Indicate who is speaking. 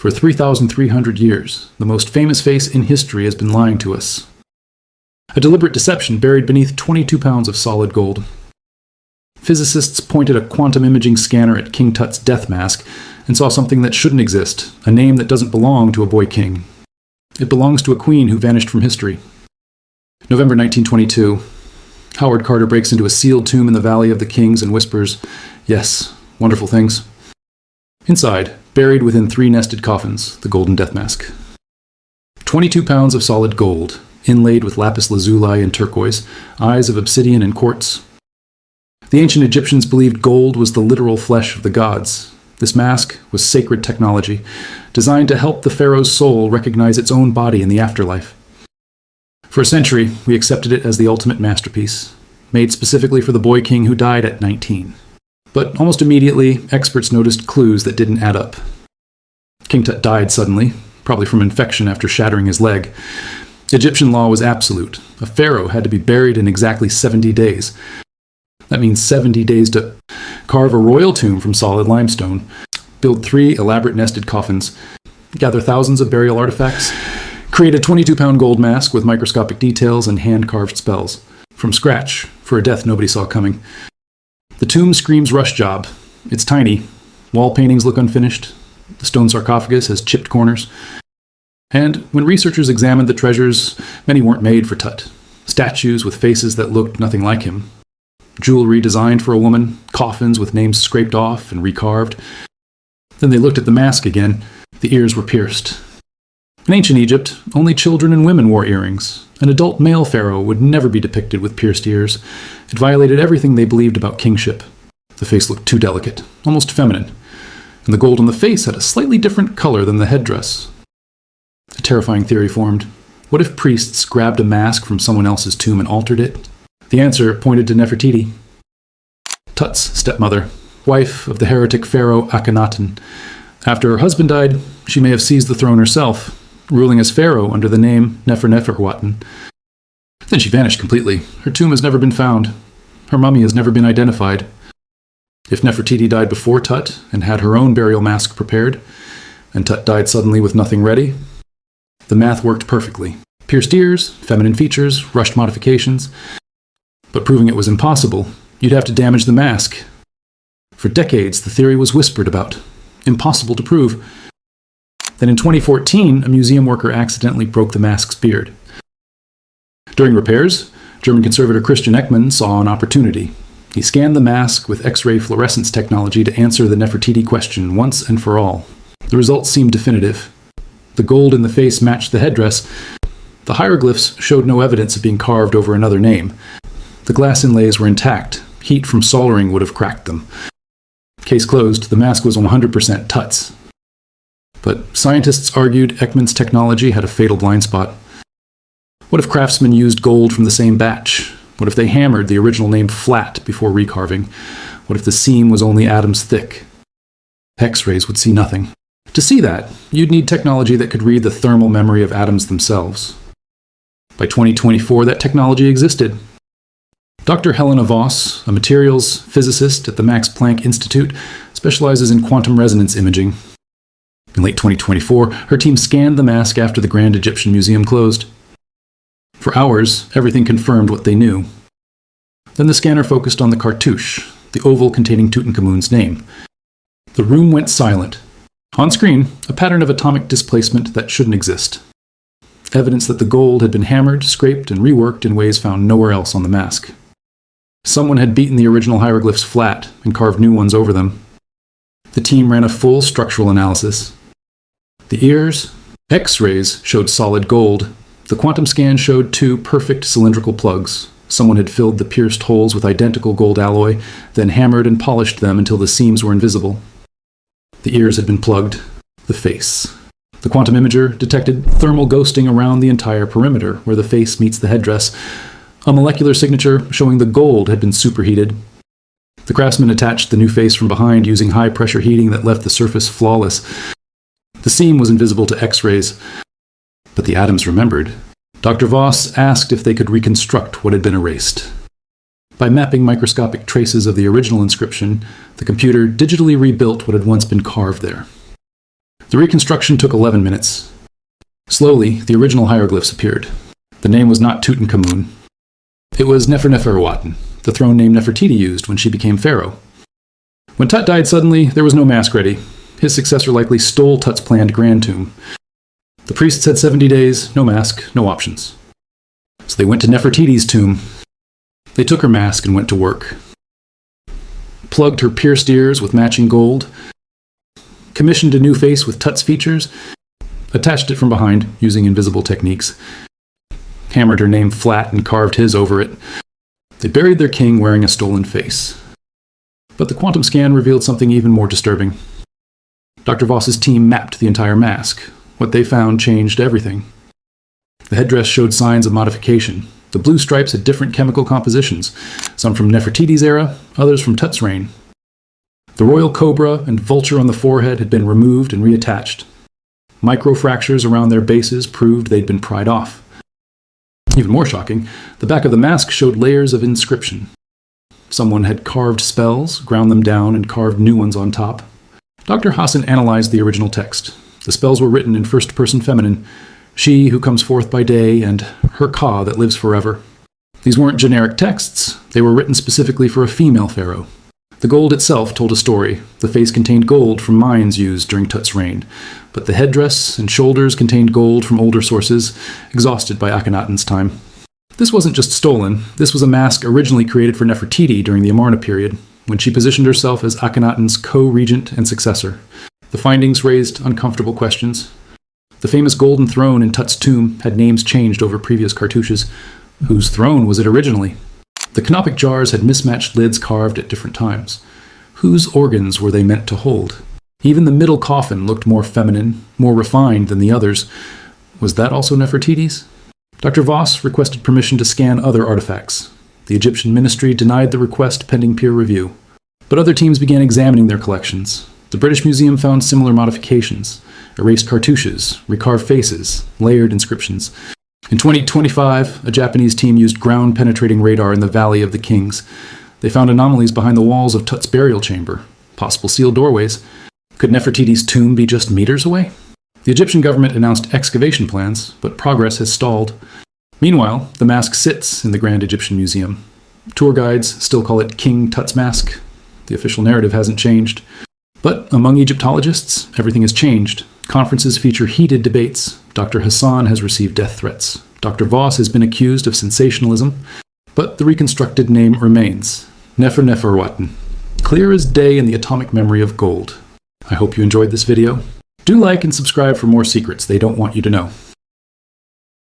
Speaker 1: For 3,300 years, the most famous face in history has been lying to us. A deliberate deception buried beneath 22 pounds of solid gold. Physicists pointed a quantum imaging scanner at King Tut's death mask and saw something that shouldn't exist, a name that doesn't belong to a boy king. It belongs to a queen who vanished from history. November 1922. Howard Carter breaks into a sealed tomb in the Valley of the Kings and whispers, "Yes, wonderful things." Inside, buried within 3 nested coffins, the golden death mask. 22 pounds of solid gold, inlaid with lapis lazuli and turquoise, eyes of obsidian and quartz. The ancient Egyptians believed gold was the literal flesh of the gods. This mask was sacred technology, designed to help the pharaoh's soul recognize its own body in the afterlife. For a century, we accepted it as the ultimate masterpiece, made specifically for the boy king who died at 19. But almost immediately, experts noticed clues that didn't add up. King Tut died suddenly, probably from infection after shattering his leg. Egyptian law was absolute. A pharaoh had to be buried in exactly 70 days. That means 70 days to carve a royal tomb from solid limestone, build 3 elaborate nested coffins, gather thousands of burial artifacts, create a 22-pound gold mask with microscopic details and hand-carved spells. From scratch, for a death nobody saw coming. The tomb screams rush job. It's tiny. Wall paintings look unfinished. The stone sarcophagus has chipped corners. And when researchers examined the treasures, many weren't made for Tut. Statues with faces that looked nothing like him. Jewelry designed for a woman, coffins with names scraped off and recarved. Then they looked at the mask again. The ears were pierced. In ancient Egypt, only children and women wore earrings. An adult male pharaoh would never be depicted with pierced ears. It violated everything they believed about kingship. The face looked too delicate, almost feminine. And the gold on the face had a slightly different color than the headdress. A terrifying theory formed. What if priests grabbed a mask from someone else's tomb and altered it? The answer pointed to Nefertiti, Tut's stepmother, wife of the heretic pharaoh Akhenaten. After her husband died, she may have seized the throne herself, ruling as pharaoh under the name Neferneferuaten. Then she vanished completely. Her tomb has never been found. Her mummy has never been identified. If Nefertiti died before Tut and had her own burial mask prepared, and Tut died suddenly with nothing ready, the math worked perfectly. Pierced ears, feminine features, rushed modifications. But proving it was impossible, you'd have to damage the mask. For decades, the theory was whispered about. Impossible to prove. Then in 2014, a museum worker accidentally broke the mask's beard. During repairs, German conservator Christian Ekman saw an opportunity. He scanned the mask with X-ray fluorescence technology to answer the Nefertiti question once and for all. The results seemed definitive. The gold in the face matched the headdress. The hieroglyphs showed no evidence of being carved over another name. The glass inlays were intact. Heat from soldering would have cracked them. Case closed, the mask was 100% Tut's. But scientists argued Ekman's technology had a fatal blind spot. What if craftsmen used gold from the same batch? What if they hammered the original name flat before recarving? What if the seam was only atoms thick? X-rays would see nothing. To see that, you'd need technology that could read the thermal memory of atoms themselves. By 2024, that technology existed. Dr. Helena Voss, a materials physicist at the Max Planck Institute, specializes in quantum resonance imaging. In late 2024, her team scanned the mask after the Grand Egyptian Museum closed. For hours, everything confirmed what they knew. Then the scanner focused on the cartouche, the oval containing Tutankhamun's name. The room went silent. On screen, a pattern of atomic displacement that shouldn't exist. Evidence that the gold had been hammered, scraped, and reworked in ways found nowhere else on the mask. Someone had beaten the original hieroglyphs flat and carved new ones over them. The team ran a full structural analysis. The ears, X-rays showed solid gold. The quantum scan showed 2 perfect cylindrical plugs. Someone had filled the pierced holes with identical gold alloy, then hammered and polished them until the seams were invisible. The ears had been plugged. The face. The quantum imager detected thermal ghosting around the entire perimeter, where the face meets the headdress. A molecular signature showing the gold had been superheated. The craftsman attached the new face from behind using high-pressure heating that left the surface flawless. The seam was invisible to X-rays, but the atoms remembered. Dr. Voss asked if they could reconstruct what had been erased. By mapping microscopic traces of the original inscription, the computer digitally rebuilt what had once been carved there. The reconstruction took 11 minutes. Slowly, the original hieroglyphs appeared. The name was not Tutankhamun. It was Neferneferuaten, the throne name Nefertiti used when she became pharaoh. When Tut died suddenly, there was no mask ready. His successor likely stole Tut's planned grand tomb. The priests had 70 days, no mask, no options. So they went to Nefertiti's tomb. They took her mask and went to work. Plugged her pierced ears with matching gold, commissioned a new face with Tut's features, attached it from behind using invisible techniques, hammered her name flat and carved his over it. They buried their king wearing a stolen face. But the quantum scan revealed something even more disturbing. Dr. Voss's team mapped the entire mask. What they found changed everything. The headdress showed signs of modification. The blue stripes had different chemical compositions, some from Nefertiti's era, others from Tut's reign. The royal cobra and vulture on the forehead had been removed and reattached. Microfractures around their bases proved they'd been pried off. Even more shocking, the back of the mask showed layers of inscription. Someone had carved spells, ground them down, and carved new ones on top. Dr. Hassan analyzed the original text. The spells were written in first-person feminine, she who comes forth by day, and her Ka that lives forever. These weren't generic texts. They were written specifically for a female pharaoh. The gold itself told a story. The face contained gold from mines used during Tut's reign, but the headdress and shoulders contained gold from older sources, exhausted by Akhenaten's time. This wasn't just stolen. This was a mask originally created for Nefertiti during the Amarna period, when she positioned herself as Akhenaten's co-regent and successor. The findings raised uncomfortable questions. The famous golden throne in Tut's tomb had names changed over previous cartouches. Whose throne was it originally? The canopic jars had mismatched lids carved at different times. Whose organs were they meant to hold? Even the middle coffin looked more feminine, more refined than the others. Was that also Nefertiti's? Dr. Voss requested permission to scan other artifacts. The Egyptian ministry denied the request pending peer review. But other teams began examining their collections. The British Museum found similar modifications: erased cartouches, recarved faces, layered inscriptions. In 2025, a Japanese team used ground-penetrating radar in the Valley of the Kings. They found anomalies behind the walls of Tut's burial chamber, possible sealed doorways. Could Nefertiti's tomb be just meters away? The Egyptian government announced excavation plans, but progress has stalled. Meanwhile, the mask sits in the Grand Egyptian Museum. Tour guides still call it King Tut's mask. The official narrative hasn't changed. But among Egyptologists, everything has changed. Conferences feature heated debates. Dr. Hassan has received death threats. Dr. Voss has been accused of sensationalism. But the reconstructed name remains: Neferneferuaten. Clear as day in the atomic memory of gold. I hope you enjoyed this video. Do like and subscribe for more secrets they don't want you to know.